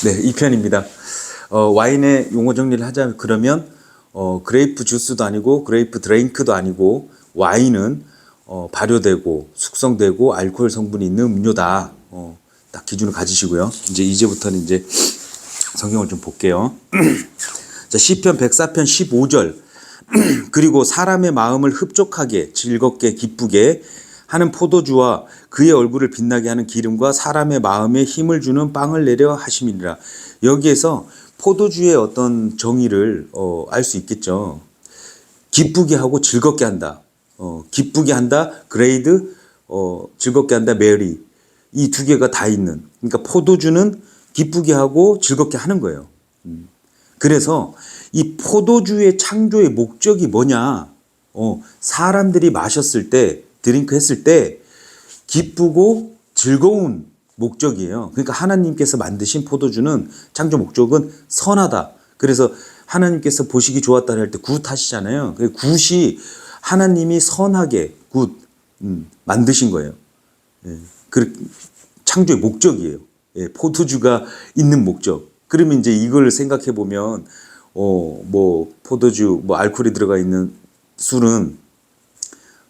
네, 2편입니다. 와인의 용어 정리를 하자 그러면 그레이프 주스도 아니고 그레이프 드링크도 아니고 와인은 발효되고 숙성되고 알코올 성분이 있는 음료다. 딱 기준을 가지시고요. 이제부터는 이제 성경을 좀 볼게요. 자, 시편 104편 15절. 그리고 사람의 마음을 흡족하게 즐겁게 기쁘게 하는 포도주와 그의 얼굴을 빛나게 하는 기름과 사람의 마음에 힘을 주는 빵을 내려 하심이니라. 여기에서 포도주의 어떤 정의를 알 수 있겠죠. 기쁘게 하고 즐겁게 한다. 기쁘게 한다. 그레이드, 즐겁게 한다. 메리. 이 두 개가 다 있는. 그러니까 포도주는 기쁘게 하고 즐겁게 하는 거예요. 그래서 이 포도주의 창조의 목적이 뭐냐? 사람들이 마셨을 때, 드링크 했을 때 기쁘고 즐거운 목적이에요. 그러니까 하나님께서 만드신 포도주는 창조 목적은 선하다. 그래서 하나님께서 보시기 좋았다 할 때 굿 하시잖아요. 그 굿이 하나님이 선하게 굿 만드신 거예요. 그 창조의 목적이에요. 포도주가 있는 목적. 그러면 이제 이걸 생각해 보면 뭐 포도주, 뭐 알코올이 들어가 있는 술은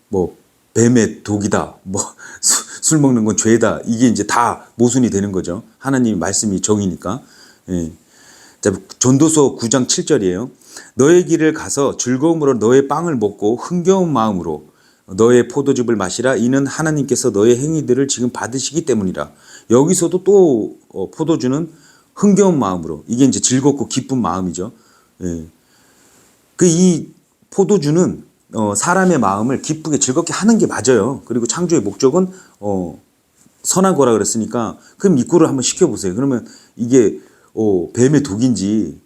뭐 뱀의 독이다. 뭐 술 먹는 건 죄다. 이게 이제 다 모순이 되는 거죠. 하나님 말씀이 정이니까. 자, 전도서 9장 7절이에요. 너의 길을 가서 즐거움으로 너의 빵을 먹고 흥겨운 마음으로 너의 포도즙을 마시라. 이는 하나님께서 너의 행위들을 지금 받으시기 때문이라. 여기서도 또 포도주는 흥겨운 마음으로, 이게 이제 즐겁고 기쁜 마음이죠. 이 포도주는 사람의 마음을 기쁘게 즐겁게 하는 게 맞아요. 그리고 창조의 목적은 선한 거라 그랬으니까 그럼 입구를 한번 시켜보세요. 그러면 이게 뱀의 독인지,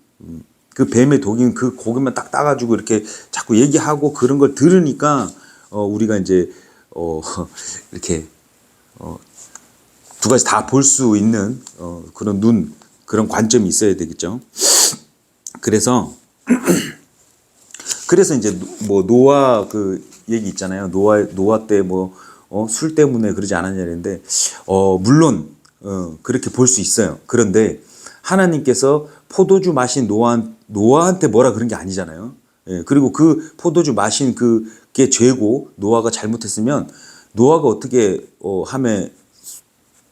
그 뱀의 독인 그 고기만 딱 따가지고 이렇게 자꾸 얘기하고 그런 걸 들으니까 우리가 이제 이렇게 두 가지 다 볼 수 있는 그런 눈, 그런 관점이 있어야 되겠죠. 그래서 이제 뭐 노아 그 얘기 있잖아요. 노아 때 뭐 술 때문에 그러지 않았냐는데 물론 그렇게 볼 수 있어요. 그런데 하나님께서 포도주 마신 노아한테 뭐라 그런 게 아니잖아요. 그리고 그 포도주 마신 그게 죄고 노아가 잘못했으면 노아가 어떻게 함의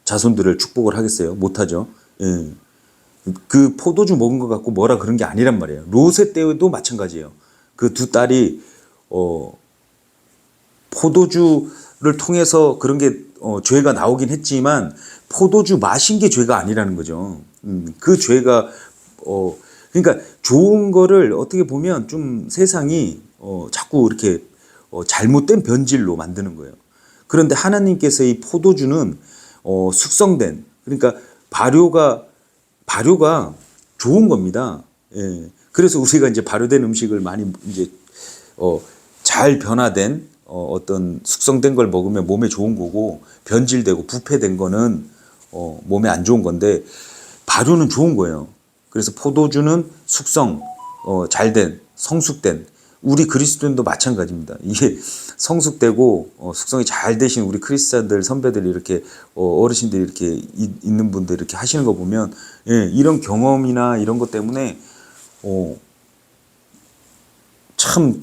자손들을 축복을 하겠어요? 못하죠. 그 포도주 먹은 것 갖고 뭐라 그런 게 아니란 말이에요. 롯의 때도 마찬가지예요. 그 두 딸이 포도주를 통해서 그런 게 죄가 나오긴 했지만 포도주 마신 게 죄가 아니라는 거죠. 그 죄가 그러니까 좋은 거를 어떻게 보면 좀 세상이 자꾸 이렇게 잘못된 변질로 만드는 거예요. 그런데 하나님께서 이 포도주는 숙성된, 그러니까 발효가 좋은 겁니다. 그래서 우리가 이제 발효된 음식을 많이 이제 잘 변화된 어떤 숙성된 걸 먹으면 몸에 좋은 거고, 변질되고 부패된 거는 몸에 안 좋은 건데 발효는 좋은 거예요. 그래서 포도주는 숙성 잘된, 성숙된, 우리 그리스도인도 마찬가지입니다. 이게 성숙되고 숙성이 잘 되신 우리 크리스찬들 선배들이 이렇게 어르신들이 이렇게 있는 분들 이렇게 하시는 거 보면 이런 경험이나 이런 것 때문에 참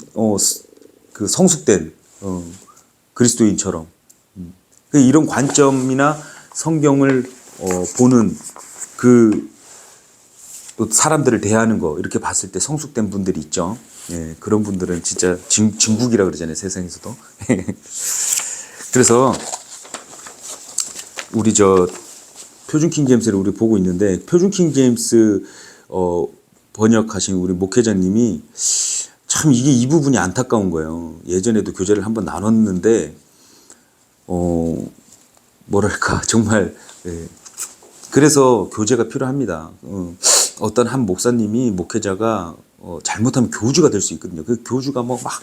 그 성숙된 그리스도인처럼 이런 관점이나 성경을 보는 또 사람들을 대하는 거 이렇게 봤을 때 성숙된 분들이 있죠. 그런 분들은 진짜 진국이라 그러잖아요, 세상에서도. 그래서 우리 표준 킹 제임스를 우리 보고 있는데, 표준 킹 제임스 번역하신 우리 목회자님이 참 이게 이 부분이 안타까운 거예요. 예전에도 교재를 한번 나눴는데 뭐랄까 정말 그래서 교재가 필요합니다. 어떤 한 목사님이, 목회자가 잘못하면 교주가 될 수 있거든요. 그 교주가 뭐 막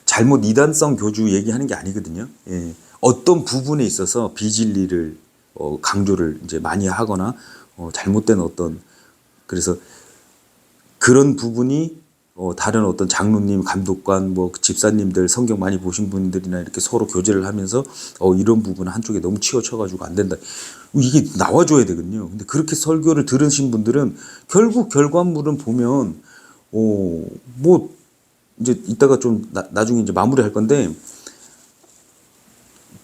잘못 이단성 교주 얘기하는 게 아니거든요. 어떤 부분에 있어서 비진리를 강조를 이제 많이 하거나 잘못된 그래서 그런 부분이 다른 어떤 장로님, 감독관, 뭐 집사님들, 성경 많이 보신 분들이나 이렇게 서로 교제를 하면서 이런 부분은 한쪽에 너무 치우쳐가지고 안 된다. 이게 나와줘야 되거든요. 근데 그렇게 설교를 들으신 분들은 결국 결과물은 보면 뭐 이제 이따가 좀 나중에 이제 마무리할 건데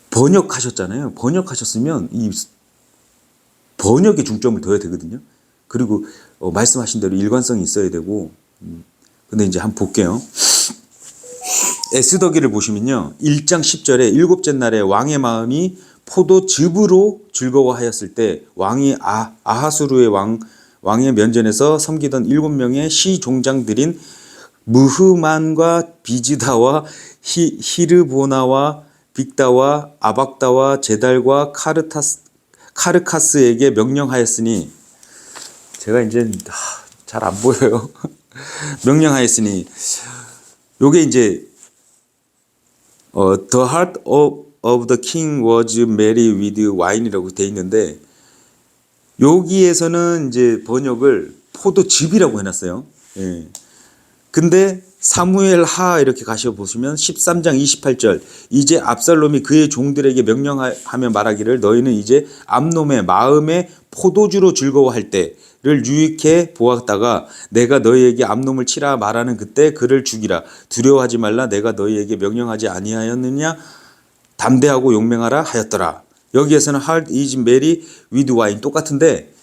번역하셨잖아요. 번역하셨으면 이 번역에 중점을 둬야 되거든요. 그리고 말씀하신 대로 일관성이 있어야 되고. 근데 이제 한번 볼게요. 에스더기를 보시면요. 1장 10절에 일곱째 날에 왕의 마음이 포도즙으로 즐거워하였을 때 왕이 아하수르의 왕의 면전에서 섬기던 7명의 시 종장들인 무흐만과 비지다와 히르보나와 빅다와 아박다와 제달과 카르카스에게 명령하였으니, 제가 이제 잘 안 보여요. 명령하였으니, 요게 이제 The heart of the king was merry with wine이라고 돼 있는데, 여기에서는 이제 번역을 포도즙이라고 해놨어요. 예. 근데 사무엘 하 이렇게 가셔 보시면 13장 28절, 이제 압살롬이 그의 종들에게 명령하며 말하기를 너희는 이제 암놈의 마음에 포도주로 즐거워할 때를 유익해 보았다가 내가 너희에게 암놈을 치라 말하는 그때 그를 죽이라. 두려워하지 말라. 내가 너희에게 명령하지 아니하였느냐. 담대하고 용맹하라 하였더라. 여기에서는 heart is merry with wine 똑같은데,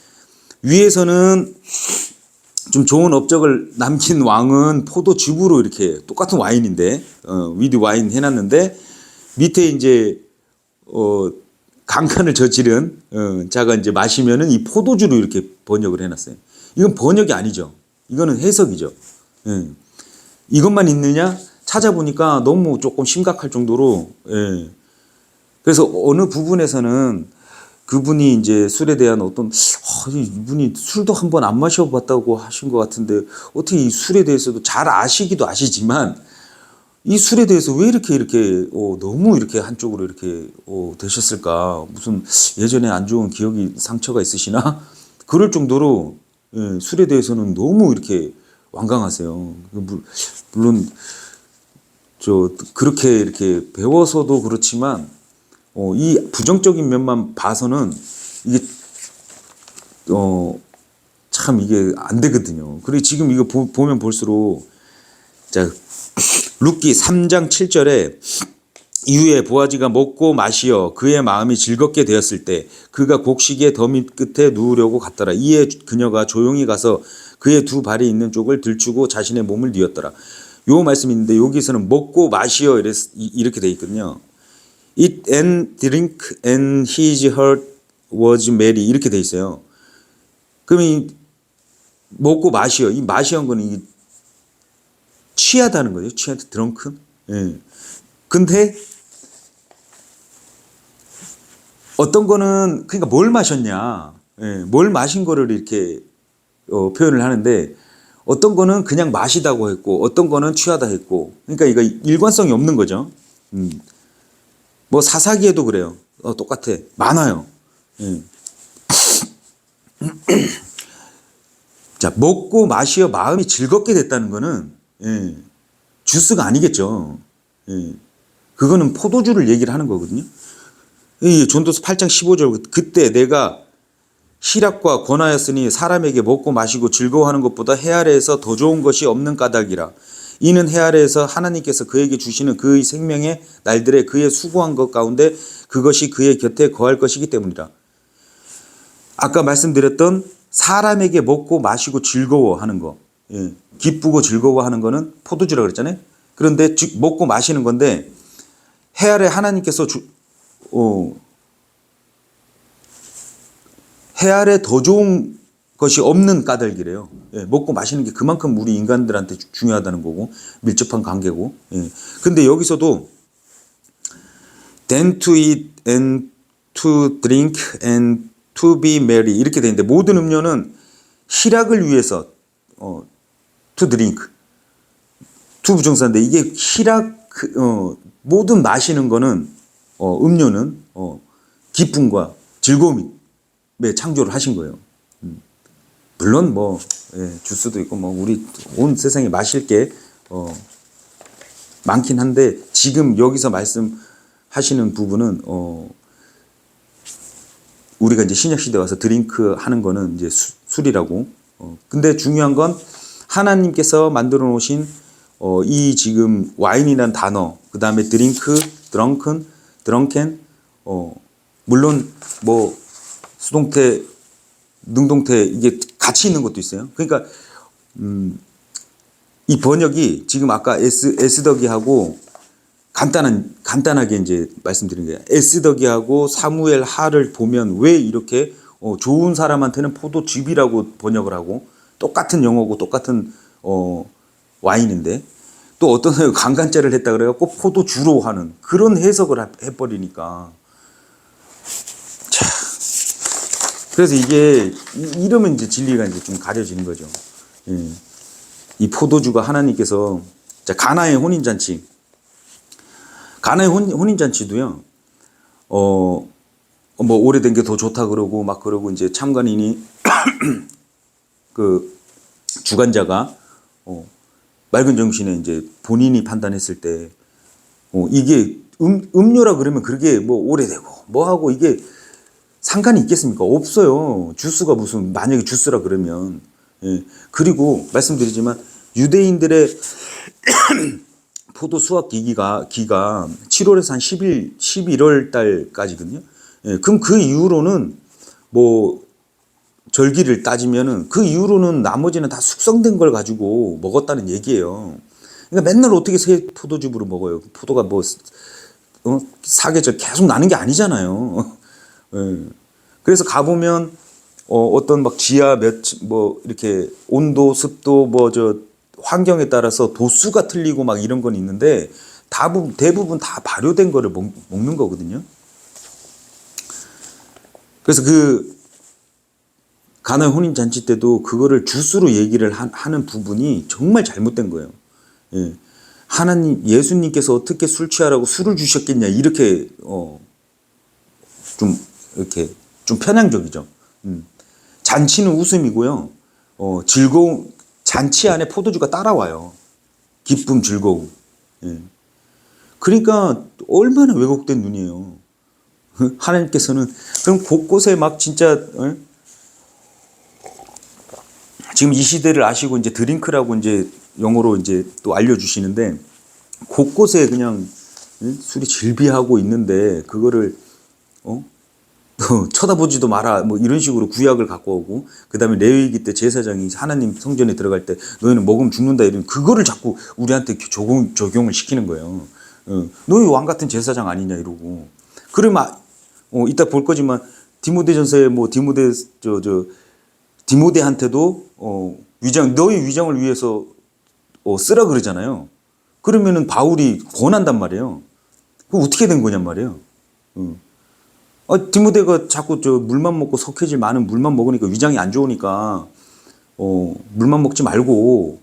위에서는 좀 좋은 업적을 남긴 왕은 포도즙으로 이렇게 똑같은 와인인데 with wine 해놨는데, 밑에 이제 강간을 저지른 자가 이제 마시면은 이 포도주로 이렇게 번역을 해놨어요. 이건 번역이 아니죠. 이거는 해석이죠. 예. 이것만 있느냐 찾아보니까 너무 조금 심각할 정도로. 예. 그래서 어느 부분에서는 그분이 이제 술에 대한 어떤 이분이 술도 한번 안 마셔봤다고 하신 것 같은데 어떻게 이 술에 대해서도 잘 아시기도 아시지만 이 술에 대해서 왜 이렇게 너무 이렇게 한쪽으로 이렇게 되셨을까? 무슨 예전에 안 좋은 기억이 상처가 있으시나? 그럴 정도로 술에 대해서는 너무 이렇게 완강하세요. 물론 그렇게 이렇게 배워서도 그렇지만 이 부정적인 면만 봐서는 이게 참 이게 안 되거든요. 그리고 지금 이거 보면 볼수록, 자, 룻기 3장 7절에 이후에 보아지가 먹고 마시어 그의 마음이 즐겁게 되었을 때 그가 곡식의 더미 끝에 누우려고 갔더라. 이에 그녀가 조용히 가서 그의 두 발이 있는 쪽을 들추고 자신의 몸을 뉘었더라. 요 말씀이 있는데 여기서는 먹고 마시어 이렇게 돼 있거든요. Eat and drink and his heart was merry 이렇게 돼 있어요. 그럼 이 먹고 마시어, 이 마시어인 거는 이게 취하다는 거죠. 취하다, 드렁큰. 예. 근데 어떤 거는 그러니까 뭘 마셨냐, 뭘 마신 거를 이렇게 표현을 하는데, 어떤 거는 그냥 마시다고 했고 어떤 거는 취하다 했고, 그러니까 이거 일관성이 없는 거죠. 뭐 사사기에도 그래요. 똑같아. 많아요. 자, 먹고 마시어 마음이 즐겁게 됐다는 거는 주스가 아니겠죠. 그거는 포도주를 얘기를 하는 거거든요. 전도서 8장 15절, 그때 내가 희락과 권하였으니 사람에게 먹고 마시고 즐거워하는 것보다 해 아래에서 더 좋은 것이 없는 까닭이라. 이는 해 아래에서 하나님께서 그에게 주시는 그의 생명의 날들에 그의 수고한 것 가운데 그것이 그의 곁에 거할 것이기 때문이라. 아까 말씀드렸던 사람에게 먹고 마시고 즐거워하는 거, 기쁘고 즐거워하는 거는 포도주라고 그랬잖아요. 그런데 먹고 마시는 건데 해 아래 하나님께서 해 아래 더 좋은 것이 없는 까닭이래요. 먹고 마시는 게 그만큼 우리 인간들한테 중요하다는 거고 밀접한 관계고. 근데 여기서도 then to eat and to drink and to be merry 이렇게 돼 있는데, 모든 음료는 희락을 위해서 to drink, to 부정사인데 이게 희락, 모든 마시는 거는 음료는 기쁨과 즐거움에 창조를 하신 거예요. 물론 뭐 주스도 있고 뭐 우리 온 세상에 마실 게 많긴 한데 지금 여기서 말씀하시는 부분은 우리가 이제 신약 시대 와서 드링크 하는 거는 이제 술이라고. 근데 중요한 건 하나님께서 만들어 놓으신 이 지금 와인이라는 단어, 그 다음에 드링크, 드렁켄, 물론 뭐 수동태, 능동태 이게 같이 있는 것도 있어요. 그러니까 이 번역이 지금 아까 에스더기하고 간단하게 이제 말씀드린 거예요. 에스더기하고 사무엘 하를 보면 왜 이렇게 좋은 사람한테는 포도즙이라고 번역을 하고 똑같은 영어고 똑같은 와인인데 또 어떤 사람이 강간죄를 했다 그래갖고 포도주로 하는 그런 해석을 해버리니까 자 그래서 이게 이러면 이제 진리가 이제 좀 가려지는 거죠. 예. 이 포도주가 하나님께서 자 가나의 혼인잔치 가나의 혼인잔치도요. 뭐 오래된 게 더 좋다 그러고 막 그러고 이제 참관인이 그 주관자가 맑은 정신에 이제 본인이 판단했을 때 이게 음료라 그러면 그게 뭐 오래되고 뭐 하고 이게 상관이 있겠습니까? 없어요. 주스가 무슨 만약에 주스라 그러면 그리고 말씀드리지만 유대인들의 포도 수확 기가 7월에서 한 11월 달까지거든요. 그럼 그 이후로는 뭐 절기를 따지면은 그 이후로는 나머지는 다 숙성된 걸 가지고 먹었다는 얘기예요. 그러니까 맨날 어떻게 새 포도즙으로 먹어요? 포도가 뭐 사계절 계속 나는 게 아니잖아요. 그래서 가보면 어떤 막 지하 뭐 이렇게 온도, 습도 뭐 환경에 따라서 도수가 틀리고 막 이런 건 있는데 대부분 다 발효된 거를 먹는 거거든요. 그래서 그 가나의 혼인 잔치 때도 그거를 주스로 얘기를 하는 부분이 정말 잘못된 거예요. 예. 하나님 예수님께서 어떻게 술 취하라고 술을 주셨겠냐 이렇게 좀 이렇게 좀 편향적이죠. 잔치는 웃음이고요. 즐거움 잔치 안에 포도주가 따라와요. 기쁨, 즐거움. 예. 그러니까 얼마나 왜곡된 눈이에요. 하나님께서는 그럼 곳곳에 막 진짜 지금 이 시대를 아시고 이제 드링크라고 이제 영어로 이제 또 알려주시는데 곳곳에 그냥 술이 질비하고 있는데 그거를 쳐다보지도 마라 뭐 이런 식으로 구약을 갖고 오고 그다음에 레위기 때 제사장이 하나님 성전에 들어갈 때 너희는 먹으면 죽는다 이런 그거를 자꾸 우리한테 적용을 시키는 거예요. 너희 왕 같은 제사장 아니냐 이러고 그러면 이따 볼 거지만 디모데전서에 뭐 디모데한테도 너희 위장을 위해서 쓰라 그러잖아요. 그러면은 바울이 권한단 말이에요. 그 어떻게 된 거냔 말이에요. 디모데가 자꾸 물만 먹고 석회질 많은 물만 먹으니까 위장이 안 좋으니까 물만 먹지 말고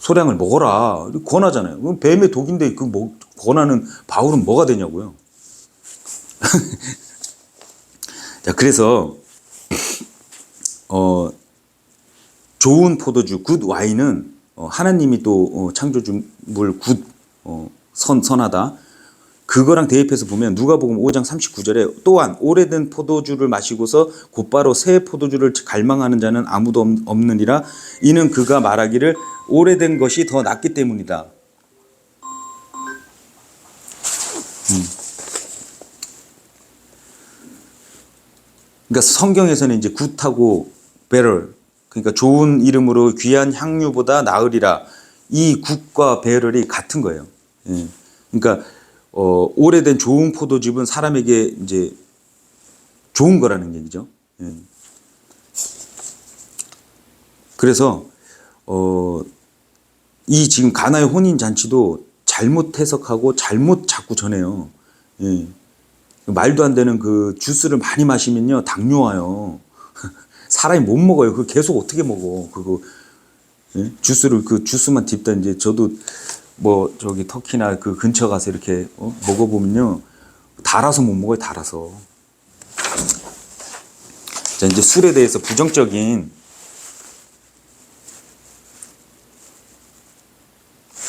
소량을 먹어라 권하잖아요. 그럼 뱀의 독인데 그 권하는 바울은 뭐가 되냐고요. 자 그래서 좋은 포도주 굿 와인은 하나님이 또 창조주물 굿 선하다. 그거랑 대입해서 보면 누가복음 5장 39절에 또한 오래된 포도주를 마시고서 곧바로 새 포도주를 갈망하는 자는 아무도 없느니라. 이는 그가 말하기를 오래된 것이 더 낫기 때문이다. 그러니까 성경에서는 이제 굿하고 better 그러니까 좋은 이름으로 귀한 향유보다 나으리라. 이 굿과 better이 같은 거예요. 그러니까 오래된 좋은 포도즙은 사람에게 이제 좋은 거라는 얘기죠. 그래서 이 지금 가나의 혼인 잔치도 잘못 해석하고 잘못 자꾸 전해요. 말도 안 되는 그 주스를 많이 마시면요 당뇨 와요. 사람이 못 먹어요. 그거 계속 어떻게 먹어? 그거 주스를 그 주스만 딥다 이제 저도 뭐 터키나 그 근처 가서 이렇게 먹어보면요 달아서 못 먹어요. 달아서. 자, 이제 술에 대해서 부정적인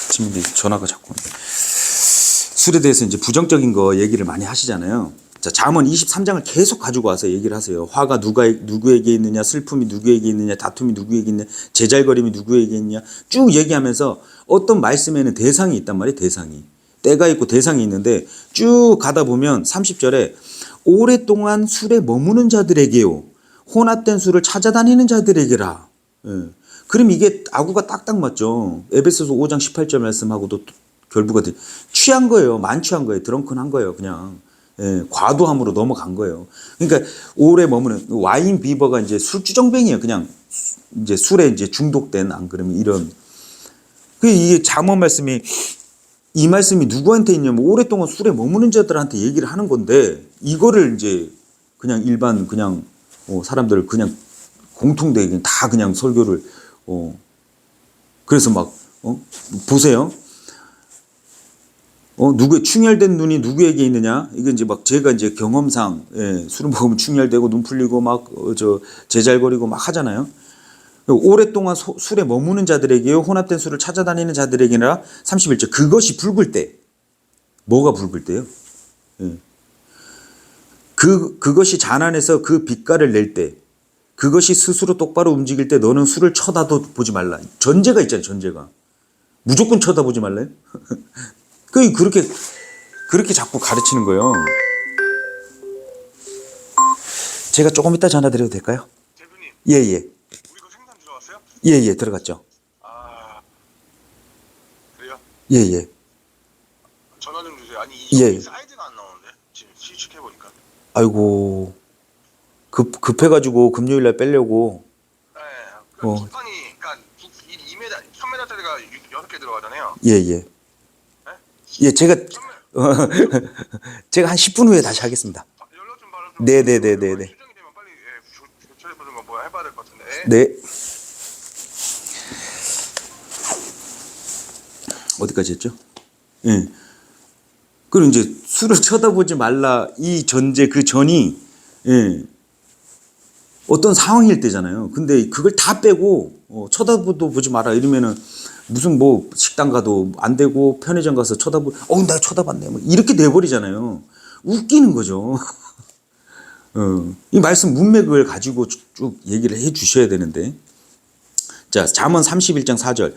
지금 이제 전화가 자꾸 오는데. 술에 대해서 이제 부정적인 거 얘기를 많이 하시잖아요. 자, 잠언 23장을 계속 가지고 와서 얘기를 하세요. 화가 누구에게 있느냐, 슬픔이 누구에게 있느냐, 다툼이 누구에게 있느냐, 제잘거림이 누구에게 있느냐 쭉 얘기하면서 어떤 말씀에는 대상이 있단 말이에요. 대상이. 때가 있고 대상이 있는데 쭉 가다 보면 30절에 오랫동안 술에 머무는 자들에게요. 혼합된 술을 찾아다니는 자들에게라. 예. 그럼 이게 아구가 딱딱 맞죠. 에베소서 5장 18절 말씀하고도 결부가 돼. 취한 거예요. 만취한 거예요. 드렁큰한 거예요. 그냥. 예, 과도함으로 넘어간 거예요. 그러니까 오래 머무는 와인 비버가 이제 술주정뱅이에요. 그냥 이제 술에 이제 중독된 안 그러면 이런. 그 이게 잠언 말씀이 이 말씀이 누구한테 있냐면 오랫동안 술에 머무는 자들한테 얘기를 하는 건데 이거를 이제 그냥 일반 그냥 사람들 그냥 공통되게 그냥 다 그냥 설교를 그래서 막 보세요. 누구의 충혈된 눈이 누구에게 있느냐? 이게 이제 막 제가 이제 경험상 술을 먹으면 충혈되고 눈 풀리고 막 제잘거리고 막 하잖아요. 오랫동안 술에 머무는 자들에게요, 혼합된 술을 찾아다니는 자들에게나 31절 그것이 붉을 때 뭐가 붉을 때요? 예. 그것이 잔안에서 그 빛깔을 낼 때 그것이 스스로 똑바로 움직일 때 너는 술을 쳐다도 보지 말라. 전제가 있잖아요. 전제가 무조건 쳐다보지 말래요. 그렇게 자꾸 가르치는 거예요. 제가 조금 이따 전화 드려도 될까요? 대표님. 예예. 우리 그 생산 들어왔어요? 예예 들어갔죠. 아 그래요? 예예. 전화 좀 주세요. 아니 이 예. 사이즈가 안 나오는데 지금 시축해 보니까. 아이고 급해가지고 금요일 날 빼려고. 네. 그러니까 기판이 그러니까 2m, 3m짜리가 6개 들어가잖아요. 예예. 예 제가 제가 한 10분 후에 다시 하겠습니다. 연락 좀 받아서. 네네네네네. 수정이 되면 빨리 교체해 보는 거 뭐 해봐야 될 것 같은데. 네. 어디까지 했죠? 예. 그리고 이제 술을 쳐다보지 말라 이 전제 그 전이 어떤 상황일 때잖아요. 근데 그걸 다 빼고 쳐다보도 보지 마라 이러면은 무슨 뭐 식당 가도 안 되고 편의점 가서 내가 쳐다봤네 뭐 이렇게 돼버리잖아요. 웃기는 거죠. 이 말씀 문맥을 가지고 쭉 얘기를 해 주셔야 되는데. 자, 잠언 31장 4절.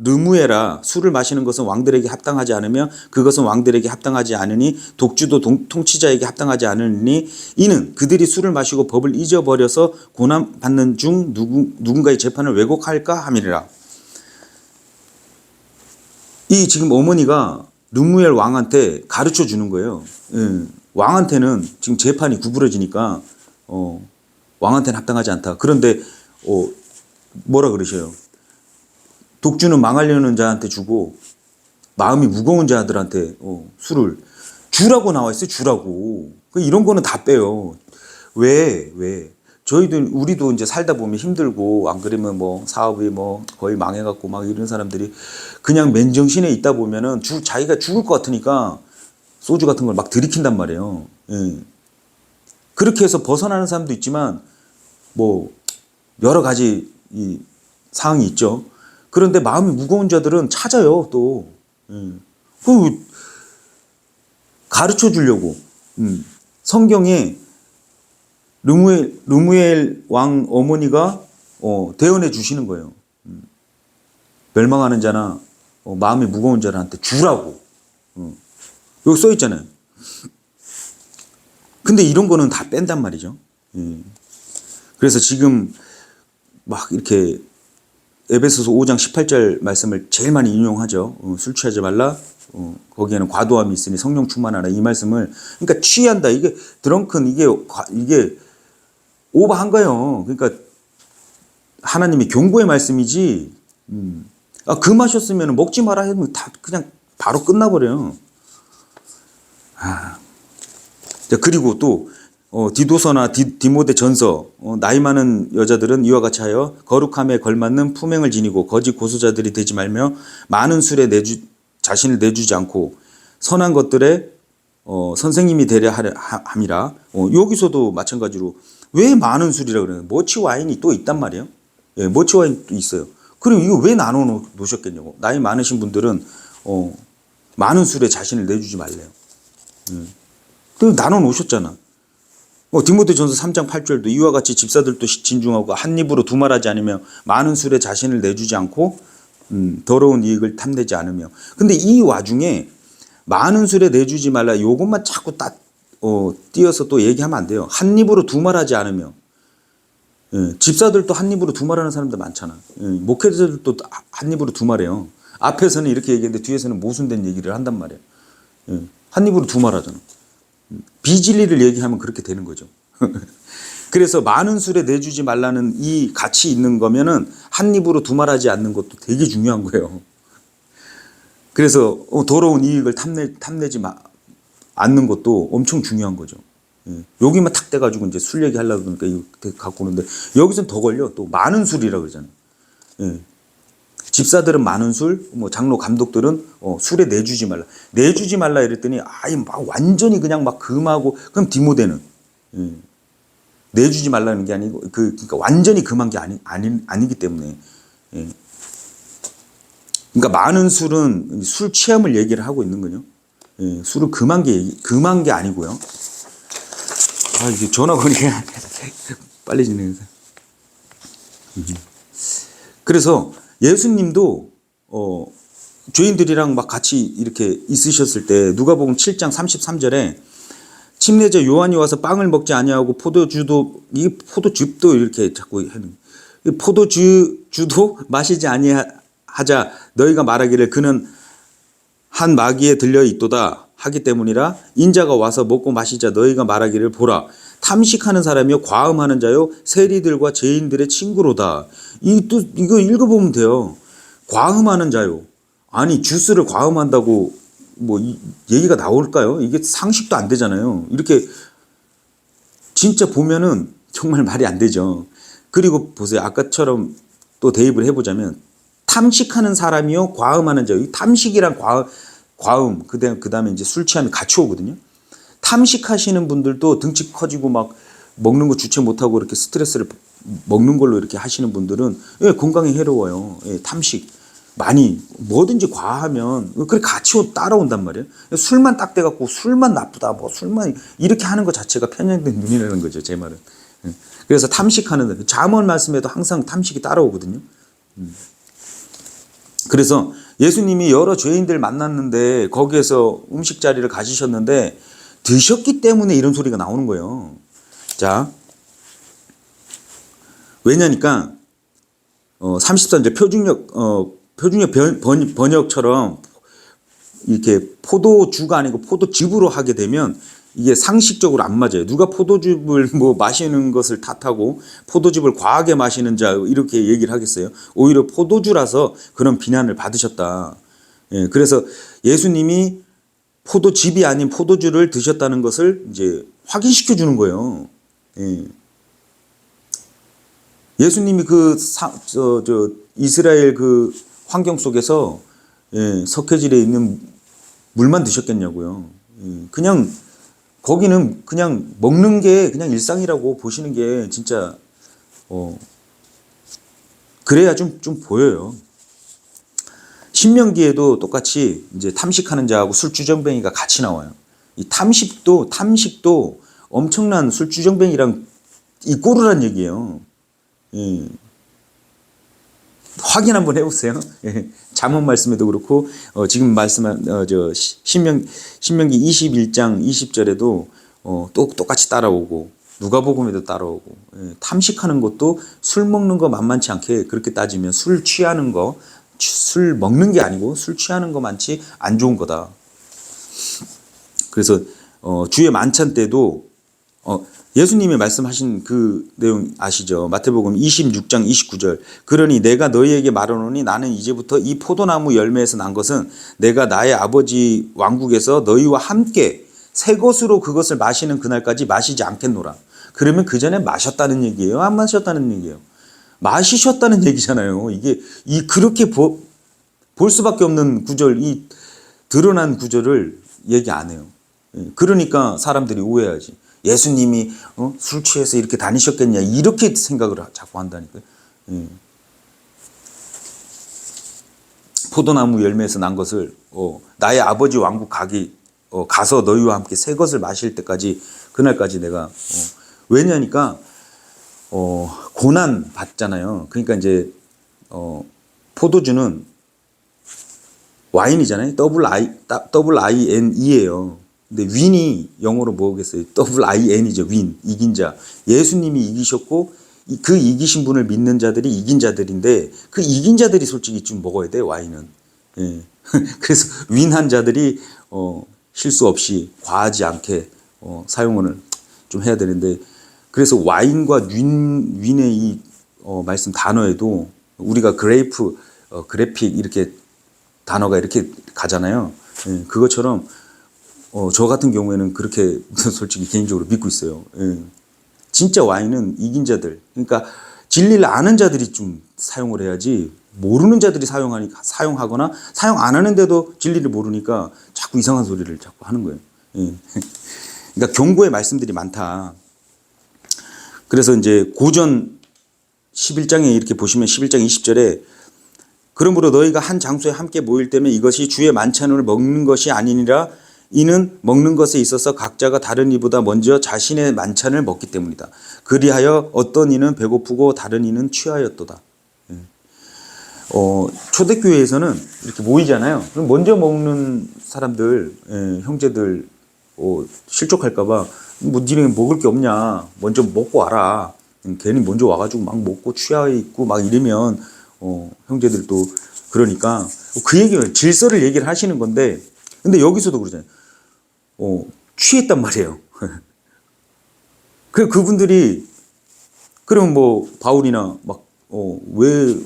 르무에라 술을 마시는 것은 왕들에게 합당하지 않으며 그것은 왕들에게 합당하지 않으니 독주도 통치자에게 합당하지 않으니 이는 그들이 술을 마시고 법을 잊어버려서 고난받는 중 누군가의 재판을 왜곡할까 함이라. 이 지금 어머니가 르무엘 왕한테 가르쳐 주는 거예요. 예. 왕한테는 지금 재판이 구부러지니까 왕한테는 합당하지 않다. 그런데 뭐라 그러셔요? 독주는 망하려는 자한테 주고 마음이 무거운 자들한테 술을 주라고 나와 있어요. 주라고. 이런 거는 다 빼요. 왜? 우리도 이제 살다 보면 힘들고 안 그러면 뭐 사업이 뭐 거의 망해갖고 막 이런 사람들이 그냥 맨정신에 있다 보면은 자기가 죽을 것 같으니까 소주 같은 걸 막 들이킨단 말이에요. 예. 그렇게 해서 벗어나는 사람도 있지만 뭐 여러 가지 이 상황이 있죠. 그런데 마음이 무거운 자들은 찾아요, 또. 그 가르쳐 주려고. 성경에 르무엘 왕 어머니가 대언해 주시는 거예요. 멸망하는 자나 마음이 무거운 자한테 주라고. 여기 써 있잖아요. 근데 이런 거는 다 뺀단 말이죠. 그래서 지금 막 이렇게 에베소서 5장 18절 말씀을 제일 많이 인용하죠. 술 취하지 말라. 거기에는 과도함이 있으니 성령 충만하라. 이 말씀을 그러니까 취한다. 이게 드렁큰 이게 오버한 거예요. 그러니까 하나님의 경고의 말씀이지. 그 마셨으면 먹지 마라 하면 다 그냥 바로 끝나버려요. 자, 그리고 또 디도서나 디모데 전서 나이 많은 여자들은 이와 같이 하여 거룩함에 걸맞는 품행을 지니고 거짓 고소자들이 되지 말며 많은 술에 자신을 내주지 않고 선한 것들에 선생님이 되려 함이라. 여기서도 마찬가지로 왜 많은 술이라고 그래요? 머치 와인이 또 있단 말이에요. 예, 머치 와인이 또 있어요. 그럼 이거 왜 나눠 놓으셨겠냐고. 나이 많으신 분들은 많은 술에 자신을 내주지 말래요. 또 나눠 놓으셨잖아. 디모데전서 3장 8절도 이와 같이 집사들도 진중하고 한 입으로 두말하지 않으며 많은 술에 자신을 내주지 않고 더러운 이익을 탐내지 않으며. 근데 이 와중에 많은 술에 내주지 말라 요것만 자꾸 띄어서 또 얘기하면 안 돼요. 한 입으로 두말하지 않으며. 예, 집사들도 한 입으로 두말하는 사람들 많잖아. 예, 목회자들도 한 입으로 두말해요. 앞에서는 이렇게 얘기했는데 뒤에서는 모순된 얘기를 한단 말이에요. 예, 한 입으로 두말하잖아. 비진리를 얘기하면 그렇게 되는 거죠. 그래서 많은 술에 내주지 말라는 이 가치 있는 거면은 한 입으로 두말하지 않는 것도 되게 중요한 거예요. 그래서 더러운 이익을 탐내지 않는 것도 엄청 중요한 거죠. 예. 여기만 탁 떼가지고 이제 술 얘기하려고 그러니까 이거 갖고 오는데 여기서는 더 걸려. 또 많은 술이라고 그러잖아요. 예. 집사들은 많은 술, 장로 감독들은 술에 내주지 말라. 내주지 말라 이랬더니 아예 막 완전히 그냥 막 금하고 그럼 디모데는 예. 내주지 말라는 게 아니고 그러니까 완전히 금한 게 아니기 때문에 예. 그러니까 많은 술은 술 취함을 얘기를 하고 있는 거죠. 예. 술을 금한 게 아니고요. 이게 전화 거니까 빨리 진행해서. 그래서 예수님도 죄인들이랑 막 같이 이렇게 있으셨을 때 누가복음 7장 33절에 침례자 요한이 와서 빵을 먹지 아니하고 포도주도 이렇게 자꾸 하는 포도주도 마시지 아니하자 너희가 말하기를 그는 한 마귀에 들려 있도다 하기 때문이라 인자가 와서 먹고 마시자 너희가 말하기를 보라 탐식하는 사람이요 과음하는 자요 세리들과 죄인들의 친구로다. 이거 읽어보면 돼요. 과음하는 자요. 아니 주스를 과음한다고 얘기가 나올까요? 이게 상식도 안 되잖아요. 이렇게 진짜 보면은 정말 말이 안 되죠. 그리고 보세요. 아까처럼 또 대입을 해보자면 탐식하는 사람이요 과음하는 자요. 이 탐식이랑 과음 그다음에 이제 술 취함이 같이 오거든요. 탐식하시는 분들도 등치 커지고 막 먹는 거 주체 못하고 이렇게 스트레스를 먹는 걸로 이렇게 하시는 분들은 예, 건강에 해로워요. 예, 탐식 많이 뭐든지 과하면 그래 같이 따라온단 말이에요. 술만 딱 돼갖고 술만 나쁘다 술만 이렇게 하는 것 자체가 편향된 눈이라는 거죠. 제 말은. 예. 그래서 탐식하는 잠언 말씀에도 항상 탐식이 따라오거든요. 그래서 예수님이 여러 죄인들 만났는데 거기에서 음식 자리를 가지셨는데 드셨기 때문에 이런 소리가 나오는 거예요. 자, 왜냐니까 34절 표준역 번역처럼 이렇게 포도주가 아니고 포도즙으로 하게 되면 이게 상식적으로 안 맞아요. 누가 포도즙을 마시는 것을 탓하고 포도즙을 과하게 마시는 자 이렇게 얘기를 하겠어요. 오히려 포도주라서 그런 비난을 받으셨다. 예, 그래서 예수님이 포도즙이 아닌 포도주를 드셨다는 것을 이제 확인시켜 주는 거예요. 예. 예수님이 이스라엘 그 환경 속에서 예, 석회질에 있는 물만 드셨겠냐고요. 예, 그냥 거기는 그냥 먹는 게 그냥 일상이라고 보시는 게 진짜 그래야 좀 보여요. 신명기에도 똑같이 이제 탐식하는 자하고 술주정뱅이가 같이 나와요. 이 탐식도 엄청난 술주정뱅이랑 이 꼬르란 얘기예요. 예. 확인 한번 해보세요. 예. 잠언 말씀에도 그렇고 지금 말씀한 신명기 21장 20절에도 또 똑같이 따라오고 누가복음에도 따라오고 예. 탐식하는 것도 술 먹는 거 만만치 않게 그렇게 따지면 술 취하는 거 술 먹는 게 아니고 술 취하는 것만치 안 좋은 거다. 그래서 주의 만찬 때도 예수님이 말씀하신 그 내용 아시죠? 마태복음 26장 29절. 그러니 내가 너희에게 말하노니 나는 이제부터 이 포도나무 열매에서 난 것은 내가 나의 아버지 왕국에서 너희와 함께 새 것으로 그것을 마시는 그날까지 마시지 않겠노라. 그러면 그 전에 마셨다는 얘기예요? 안 마셨다는 얘기예요? 마시셨다는 얘기잖아요. 이게 그렇게 볼 수밖에 없는 구절, 이 드러난 구절을 얘기 안 해요. 그러니까 사람들이 오해하지. 예수님이 술 취해서 이렇게 다니셨겠냐 이렇게 생각을 자꾸 한다니까요. 예. 포도나무 열매에서 난 것을 나의 아버지 왕국 가서 너희와 함께 새 것을 마실 때까지 그날까지 내가 왜냐니까 고난 받잖아요. 그러니까 이제 포도주는 와인이잖아요. WINE예요. 근데 윈이 영어로 뭐겠어요? WIN이죠. 윈, 이긴 자. 예수님이 이기셨고 그 이기신 분을 믿는 자들이 이긴 자들인데 그 이긴 자들이 솔직히 좀 먹어야 돼 와인은. 예. 그래서 윈한 자들이 실수 없이 과하지 않게 사용을 좀 해야 되는데 그래서 와인과 윈의 이 말씀 단어에도 우리가 그래픽 이렇게 단어가 이렇게 가잖아요. 예. 그것처럼 저 같은 경우에는 그렇게 솔직히 개인적으로 믿고 있어요. 예. 진짜 와인은 이긴 자들, 그러니까 진리를 아는 자들이 좀 사용을 해야지 모르는 자들이 사용하거나 사용 안 하는데도 진리를 모르니까 자꾸 이상한 소리를 자꾸 하는 거예요. 예. 그러니까 경고의 말씀들이 많다. 그래서 이제 고전 11장에 이렇게 보시면 11장 20절에 그러므로 너희가 한 장소에 함께 모일 때면 이것이 주의 만찬을 먹는 것이 아니니라 이는 먹는 것에 있어서 각자가 다른 이보다 먼저 자신의 만찬을 먹기 때문이다. 그리하여 어떤 이는 배고프고 다른 이는 취하였도다. 초대교회에서는 이렇게 모이잖아요. 그럼 먼저 먹는 사람들, 형제들 실족할까봐 뭐 니네 먹을 게 없냐. 먼저 먹고 와라. 괜히 먼저 와가지고 막 먹고 취하 있고 막 이러면 형제들도 그러니까 그 얘기를 질서를 얘기를 하시는 건데 근데 여기서도 그러잖아요. 취했단 말이에요. 그분들이 그럼 뭐 바울이나 막 왜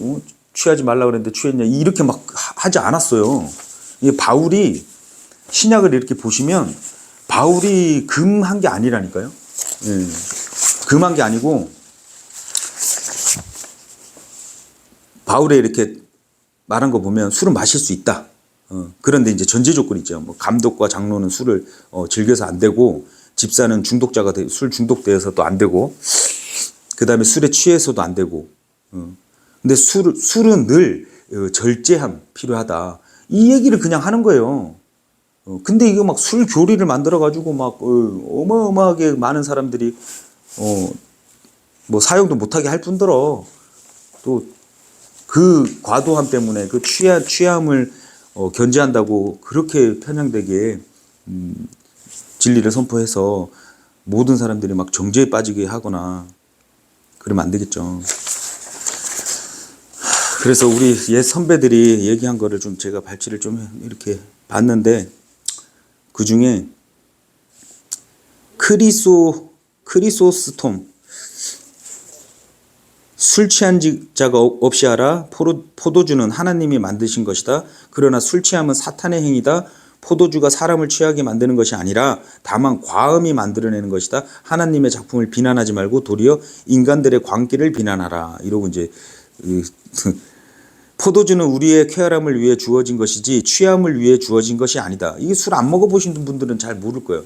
취하지 말라 그랬는데 취했냐 이렇게 막 하지 않았어요. 이게 바울이 신약을 이렇게 보시면 바울이 금한 게 아니라니까요. 예. 금한 게 아니고 바울의 이렇게 말한 거 보면 술은 마실 수 있다. 그런데 이제 전제 조건이 있죠. 뭐 감독과 장로는 술을 즐겨서 안 되고 집사는 술 중독되어서 또 안 되고 그 다음에 술에 취해서도 안 되고 근데 술은 늘 절제함 필요하다. 이 얘기를 그냥 하는 거예요. 근데 이거 막 술 교리를 만들어 가지고 막 어마어마하게 많은 사람들이 뭐 사용도 못하게 할 뿐더러 또 그 과도함 때문에 그 취함을 견제한다고 그렇게 편향되게 진리를 선포해서 모든 사람들이 막 정죄에 빠지게 하거나 그러면 안 되겠죠. 그래서 우리 옛 선배들이 얘기한 거를 좀 제가 발치를 좀 이렇게 봤는데 그 중에 크리소스톰 술 취한 자가 없이 하라. 포도주는 하나님이 만드신 것이다. 그러나 술 취함은 사탄의 행위다. 포도주가 사람을 취하게 만드는 것이 아니라 다만 과음이 만들어내는 것이다. 하나님의 작품을 비난하지 말고 도리어 인간들의 광기를 비난하라. 이러고 이제 포도주는 우리의 쾌활함을 위해 주어진 것이지 취함을 위해 주어진 것이 아니다. 이게 술 안 먹어보신 분들은 잘 모를 거예요.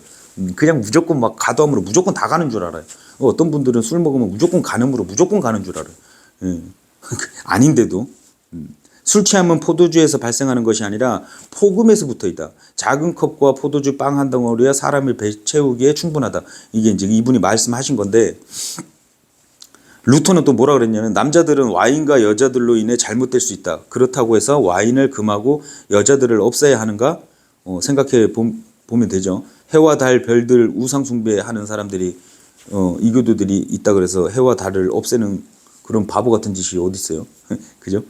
그냥 무조건 막 가도함으로 무조건 다 가는 줄 알아요. 어떤 분들은 술 먹으면 무조건 간음으로 무조건 가는 줄 알아요. 아닌데도 술 취함은 포도주에서 발생하는 것이 아니라 포금에서부터 있다. 작은 컵과 포도주 빵 한 덩어리야 사람을 배 채우기에 충분하다. 이게 이제 이분이 말씀하신 건데 루터는 또 뭐라 그랬냐면 남자들은 와인과 여자들로 인해 잘못될 수 있다. 그렇다고 해서 와인을 금하고 여자들을 없애야 하는가? 생각해 보면 되죠. 해와 달, 별들 우상 숭배하는 사람들이 이교도들이 있다 그래서 해와 달을 없애는 그런 바보 같은 짓이 어디 있어요? 그죠?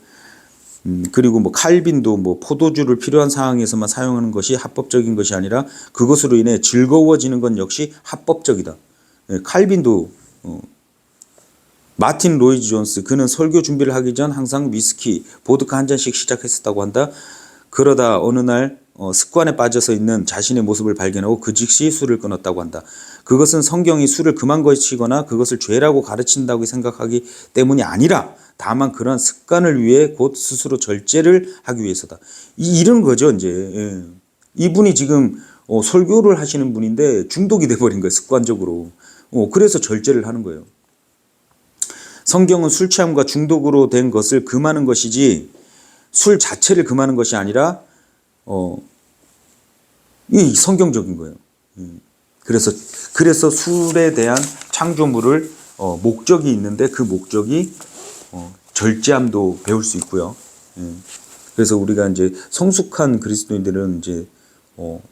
그리고 뭐 칼빈도 뭐 포도주를 필요한 상황에서만 사용하는 것이 합법적인 것이 아니라 그것으로 인해 즐거워지는 건 역시 합법적이다. 칼빈도 마틴 로이즈 존스 그는 설교 준비를 하기 전 항상 위스키, 보드카 한 잔씩 시작했었다고 한다. 그러다 어느 날 습관에 빠져서 있는 자신의 모습을 발견하고 그 즉시 술을 끊었다고 한다. 그것은 성경이 술을 금한 것이거나 그것을 죄라고 가르친다고 생각하기 때문이 아니라 다만 그런 습관을 위해 곧 스스로 절제를 하기 위해서다. 이런 거죠 이제. 이분이 지금 설교를 하시는 분인데 중독이 돼버린 거예요, 습관적으로. 그래서 절제를 하는 거예요. 성경은 술 취함과 중독으로 된 것을 금하는 것이지 술 자체를 금하는 것이 아니라 이 성경적인 거예요. 그래서 술에 대한 창조물을 목적이 있는데 그 목적이 절제함도 배울 수 있고요. 그래서 우리가 이제 성숙한 그리스도인들은 이제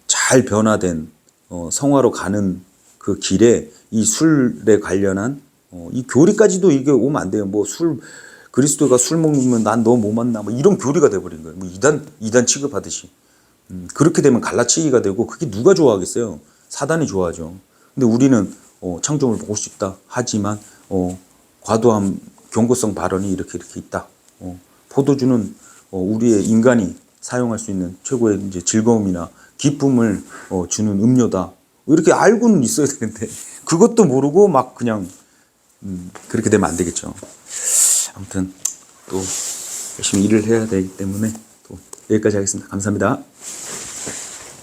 잘 변화된 성화로 가는 그 길에 이 술에 관련한 이 교리까지도 이게 오면 안 돼요. 뭐 그리스도가 술 먹으면 난 너 뭐 만나 뭐 이런 교리가 돼버린 거예요. 뭐 이단 취급하듯이. 그렇게 되면 갈라치기가 되고 그게 누가 좋아하겠어요? 사단이 좋아하죠. 근데 우리는 창조물 보고 싶다 하지만 과도한 경고성 발언이 이렇게 있다. 포도주는 우리의 인간이 사용할 수 있는 최고의 이제 즐거움이나 기쁨을 주는 음료다. 이렇게 알고는 있어야 되는데 그것도 모르고 막 그냥 그렇게 되면 안 되겠죠. 아무튼 또 열심히 일을 해야 되기 때문에 또 여기까지 하겠습니다. 감사합니다.